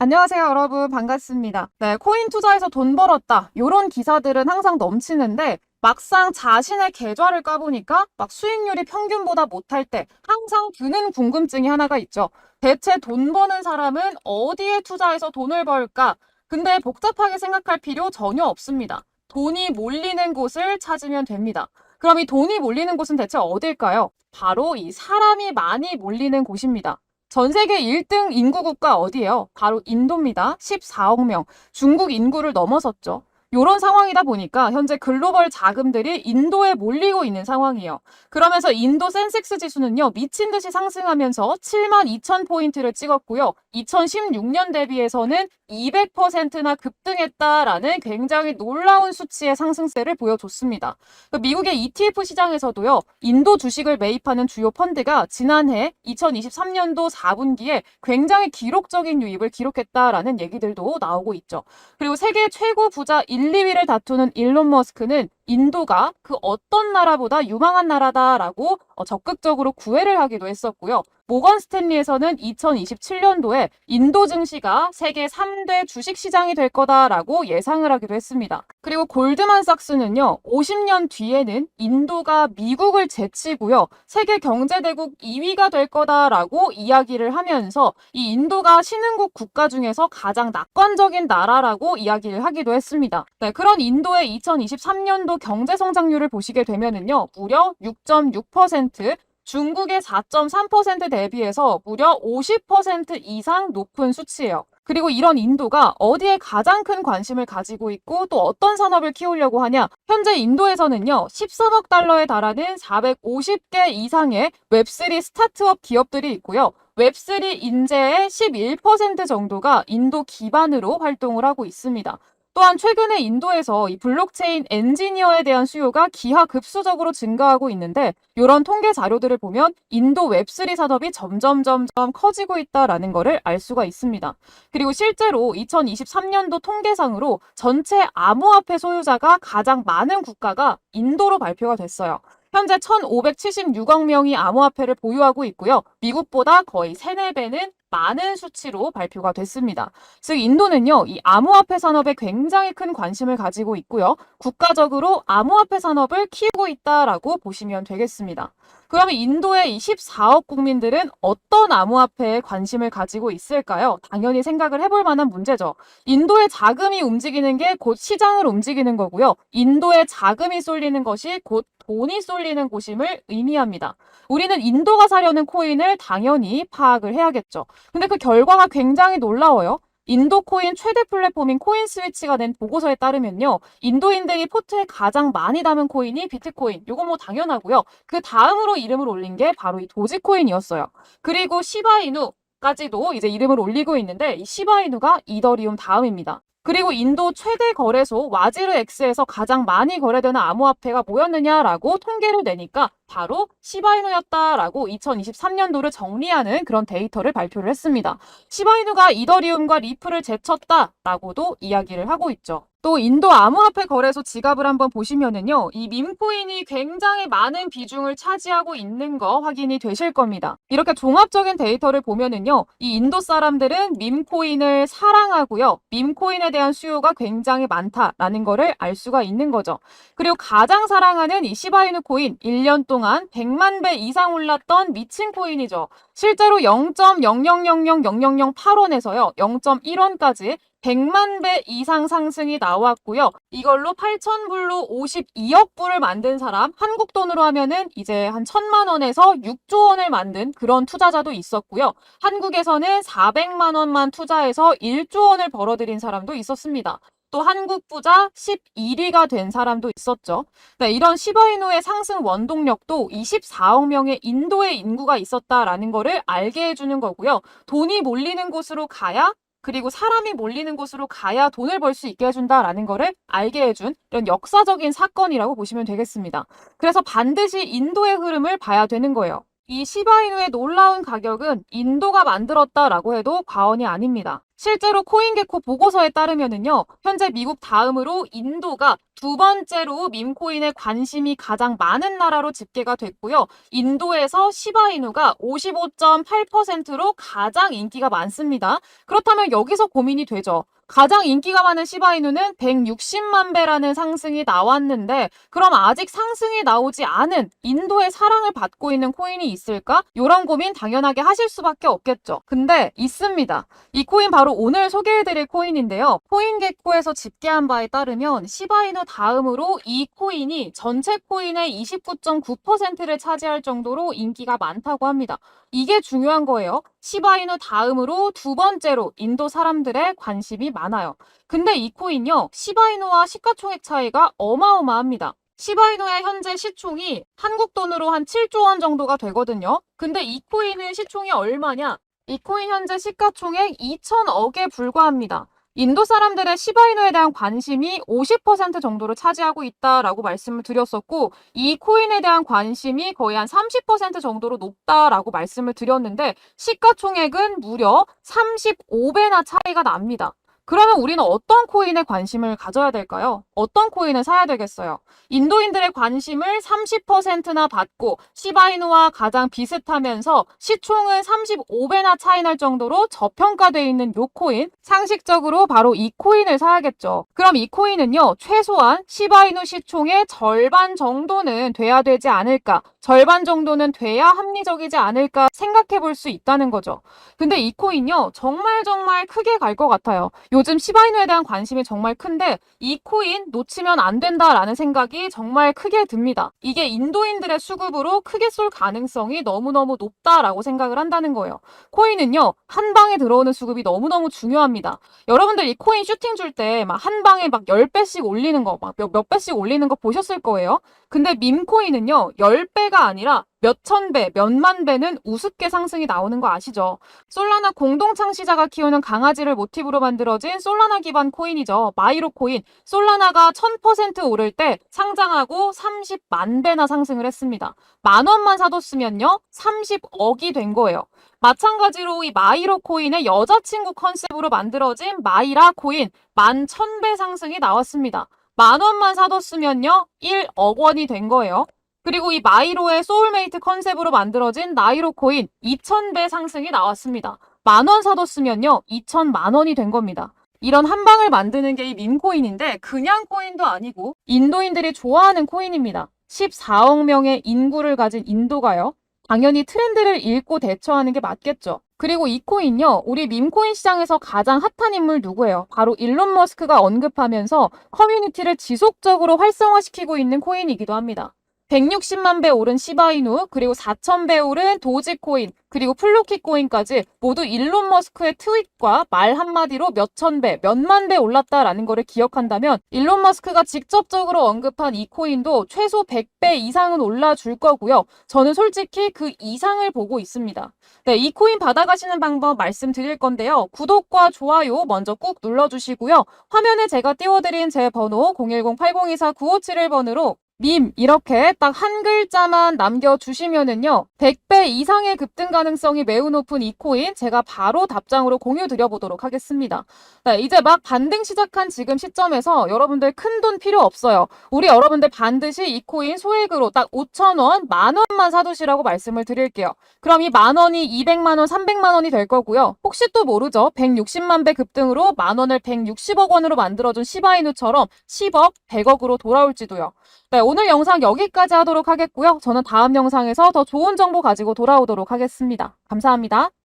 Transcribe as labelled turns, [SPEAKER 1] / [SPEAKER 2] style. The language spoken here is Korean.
[SPEAKER 1] 안녕하세요, 여러분. 반갑습니다. 네, 코인 투자해서 돈 벌었다. 요런 기사들은 항상 넘치는데 막상 자신의 계좌를 까보니까 막 수익률이 평균보다 못할 때 항상 드는 궁금증이 하나가 있죠. 대체 돈 버는 사람은 어디에 투자해서 돈을 벌까? 근데 복잡하게 생각할 필요 전혀 없습니다. 돈이 몰리는 곳을 찾으면 됩니다. 그럼 이 돈이 몰리는 곳은 대체 어딜까요? 바로 이 사람이 많이 몰리는 곳입니다. 전 세계 1등 인구 국가 어디예요? 바로 인도입니다. 14억 명. 중국 인구를 넘어섰죠. 이런 상황이다 보니까 현재 글로벌 자금들이 인도에 몰리고 있는 상황이에요. 그러면서 인도 센섹스 지수는요, 미친 듯이 상승하면서 7만 2천 포인트를 찍었고요. 2016년 대비해서는 200%나 급등했다라는 굉장히 놀라운 수치의 상승세를 보여줬습니다. 미국의 ETF 시장에서도요, 인도 주식을 매입하는 주요 펀드가 지난해 2023년도 4분기에 굉장히 기록적인 유입을 기록했다라는 얘기들도 나오고 있죠. 그리고 세계 최고 부자 1, 2위를 다투는 일론 머스크는 인도가 그 어떤 나라보다 유망한 나라다라고 적극적으로 구애를 하기도 했었고요. 모건 스탠리에서는 2027년도에 인도 증시가 세계 3대 주식시장이 될 거다라고 예상을 하기도 했습니다. 그리고 골드만삭스는요, 50년 뒤에는 인도가 미국을 제치고요, 세계 경제대국 2위가 될 거다라고 이야기를 하면서 이 인도가 신흥국 국가 중에서 가장 낙관적인 나라라고 이야기를 하기도 했습니다. 네, 그런 인도의 2023년도 경제 성장률을 보시게 되면은요, 무려 6.6%, 중국의 4.3% 대비해서 무려 50% 이상 높은 수치예요. 그리고 이런 인도가 어디에 가장 큰 관심을 가지고 있고 또 어떤 산업을 키우려고 하냐? 현재 인도에서는요, 13억 달러에 달하는 450개 이상의 웹3 스타트업 기업들이 있고요. 웹3 인재의 11% 정도가 인도 기반으로 활동을 하고 있습니다. 또한 최근에 인도에서 이 블록체인 엔지니어에 대한 수요가 기하급수적으로 증가하고 있는데, 이런 통계 자료들을 보면 인도 웹3 산업이 점점 커지고 있다라는 것을 알 수가 있습니다. 그리고 실제로 2023년도 통계상으로 전체 암호화폐 소유자가 가장 많은 국가가 인도로 발표가 됐어요. 현재 1,576억 명이 암호화폐를 보유하고 있고요. 미국보다 거의 3, 4배는 많은 수치로 발표가 됐습니다. 즉 인도는요, 이 암호화폐 산업에 굉장히 큰 관심을 가지고 있고요. 국가적으로 암호화폐 산업을 키우고 있다라고 보시면 되겠습니다. 그러면 인도의 이 14억 국민들은 어떤 암호화폐에 관심을 가지고 있을까요? 당연히 생각을 해볼 만한 문제죠. 인도의 자금이 움직이는 게 곧 시장을 움직이는 거고요. 인도의 자금이 쏠리는 것이 곧 돈이 쏠리는 곳임을 의미합니다. 우리는 인도가 사려는 코인을 당연히 파악을 해야겠죠. 근데 그 결과가 굉장히 놀라워요. 인도 코인 최대 플랫폼인 코인스위치가 낸 보고서에 따르면요, 인도인들이 포트에 가장 많이 담은 코인이 비트코인, 요거 뭐 당연하고요. 그 다음으로 이름을 올린 게 바로 이 도지코인이었어요. 그리고 시바이누까지도 이제 이름을 올리고 있는데, 이 시바이누가 이더리움 다음입니다. 그리고 인도 최대 거래소 와지르엑스에서 가장 많이 거래되는 암호화폐가 뭐였느냐라고 통계를 내니까 바로 시바이누였다라고 2023년도를 정리하는 그런 데이터를 발표를 했습니다. 시바이누가 이더리움과 리플을 제쳤다라고도 이야기를 하고 있죠. 또 인도 암호화폐 거래소 지갑을 한번 보시면은요, 이 밈코인이 굉장히 많은 비중을 차지하고 있는 거 확인이 되실 겁니다. 이렇게 종합적인 데이터를 보면은요, 이 인도 사람들은 밈코인을 사랑하고요, 밈코인에 대한 수요가 굉장히 많다라는 거를 알 수가 있는 거죠. 그리고 가장 사랑하는 이 시바이누 코인, 1년 동안 100만 배 이상 올랐던 미친 코인이죠. 실제로 0.0000008원에서요, 0.1원까지 100만 배 이상 상승이 나왔고요. 이걸로 8,000불로 52억 불을 만든 사람, 한국 돈으로 하면은 이제 한 1,000만 원에서 6조 원을 만든 그런 투자자도 있었고요. 한국에서는 400만 원만 투자해서 1조 원을 벌어들인 사람도 있었습니다. 또 한국 부자 11위가 된 사람도 있었죠. 네, 이런 시바이누의 상승 원동력도 24억 명의 인도의 인구가 있었다라는 거를 알게 해주는 거고요. 돈이 몰리는 곳으로 가야, 그리고 사람이 몰리는 곳으로 가야 돈을 벌 수 있게 해준다라는 거를 알게 해준 이런 역사적인 사건이라고 보시면 되겠습니다. 그래서 반드시 인도의 흐름을 봐야 되는 거예요. 이 시바이누의 놀라운 가격은 인도가 만들었다라고 해도 과언이 아닙니다. 실제로 코인게코 보고서에 따르면은요, 현재 미국 다음으로 인도가 두 번째로 밈코인에 관심이 가장 많은 나라로 집계가 됐고요. 인도에서 시바이누가 55.8%로 가장 인기가 많습니다. 그렇다면 여기서 고민이 되죠. 가장 인기가 많은 시바이누는 160만 배라는 상승이 나왔는데 그럼 아직 상승이 나오지 않은 인도의 사랑을 받고 있는 코인이 있을까? 이런 고민 당연하게 하실 수밖에 없겠죠. 근데 있습니다. 이 코인 바로 오늘 소개해드릴 코인인데요. 코인게코에서 집계한 바에 따르면 시바이누 다음으로 이 코인이 전체 코인의 29.9%를 차지할 정도로 인기가 많다고 합니다. 이게 중요한 거예요. 시바이누 다음으로 두 번째로 인도 사람들의 관심이 많아요. 근데 이 코인요, 시바이누와 시가총액 차이가 어마어마합니다. 시바이누의 현재 시총이 한국 돈으로 한 7조 원 정도가 되거든요. 근데 이 코인은 시총이 얼마냐? 이 코인 현재 시가총액 2천억에 불과합니다. 인도 사람들의 시바이누에 대한 관심이 50% 정도를 차지하고 있다라고 말씀을 드렸었고, 이 코인에 대한 관심이 거의 한 30% 정도로 높다라고 말씀을 드렸는데, 시가총액은 무려 35배나 차이가 납니다. 그러면 우리는 어떤 코인에 관심을 가져야 될까요? 어떤 코인을 사야 되겠어요? 인도인들의 관심을 30%나 받고 시바이누와 가장 비슷하면서 시총은 35배나 차이 날 정도로 저평가되어 있는 요 코인, 상식적으로 바로 이 코인을 사야겠죠. 그럼 이 코인은요, 최소한 시바이누 시총의 절반 정도는 돼야 되지 않을까, 절반 정도는 돼야 합리적이지 않을까 생각해 볼 수 있다는 거죠. 근데 이 코인요, 정말 크게 갈 것 같아요. 요즘 시바이누에 대한 관심이 정말 큰데 이 코인 놓치면 안 된다라는 생각이 정말 크게 듭니다. 이게 인도인들의 수급으로 크게 쏠 가능성이 너무너무 높다라고 생각을 한다는 거예요. 코인은요, 한 방에 들어오는 수급이 너무너무 중요합니다. 여러분들 이 코인 슈팅 줄 때 막 한 방에 막 10배씩 올리는 거, 막 몇 배씩 올리는 거 보셨을 거예요. 근데 밈코인은요, 10배가 아니라 몇천 배, 몇만 배는 우습게 상승이 나오는 거 아시죠? 솔라나 공동 창시자가 키우는 강아지를 모티브로 만들어진 솔라나 기반 코인이죠. 마이로 코인. 솔라나가 1000% 오를 때 상장하고 30만 배나 상승을 했습니다. 만 원만 사뒀으면요, 30억이 된 거예요. 마찬가지로 이 마이로 코인의 여자친구 컨셉으로 만들어진 마이라 코인 11,000배 상승이 나왔습니다. 만 원만 사뒀으면요, 1억 원이 된 거예요. 그리고 이 마이로의 소울메이트 컨셉으로 만들어진 나이로 코인 2,000배 상승이 나왔습니다. 만 원 사뒀으면요, 2천만 원이 된 겁니다. 이런 한 방을 만드는 게 이 밈코인인데 그냥 코인도 아니고 인도인들이 좋아하는 코인입니다. 14억 명의 인구를 가진 인도가요, 당연히 트렌드를 읽고 대처하는 게 맞겠죠. 그리고 이 코인요, 우리 밈코인 시장에서 가장 핫한 인물 누구예요? 바로 일론 머스크가 언급하면서 커뮤니티를 지속적으로 활성화시키고 있는 코인이기도 합니다. 160만 배 오른 시바이누, 그리고 4,000배 오른 도지코인, 그리고 플루키 코인까지 모두 일론 머스크의 트윗과 말 한마디로 몇천 배, 몇만 배 올랐다라는 거를 기억한다면 일론 머스크가 직접적으로 언급한 이 코인도 최소 100배 이상은 올라줄 거고요. 저는 솔직히 그 이상을 보고 있습니다. 네, 이 코인 받아가시는 방법 말씀드릴 건데요. 구독과 좋아요 먼저 꾹 눌러주시고요. 화면에 제가 띄워드린 제 번호 010-8024-9571번으로 밈 이렇게 딱 한 글자만 남겨주시면은요, 100배 이상의 급등 가능성이 매우 높은 이 코인 제가 바로 답장으로 공유 드려보도록 하겠습니다. 네, 이제 막 반등 시작한 지금 시점에서 여러분들 큰돈 필요 없어요. 우리 여러분들 반드시 이 코인 소액으로 딱 5,000원, 만 원만 사두시라고 말씀을 드릴게요. 그럼 이 만 원이 200만 원, 300만 원이 될 거고요. 혹시 또 모르죠? 160만 배 급등으로 만 원을 160억 원으로 만들어준 시바이누처럼 10억, 100억으로 돌아올지도요. 네, 오늘 영상 여기까지 하도록 하겠고요. 저는 다음 영상에서 더 좋은 정보 가지고 돌아오도록 하겠습니다. 감사합니다.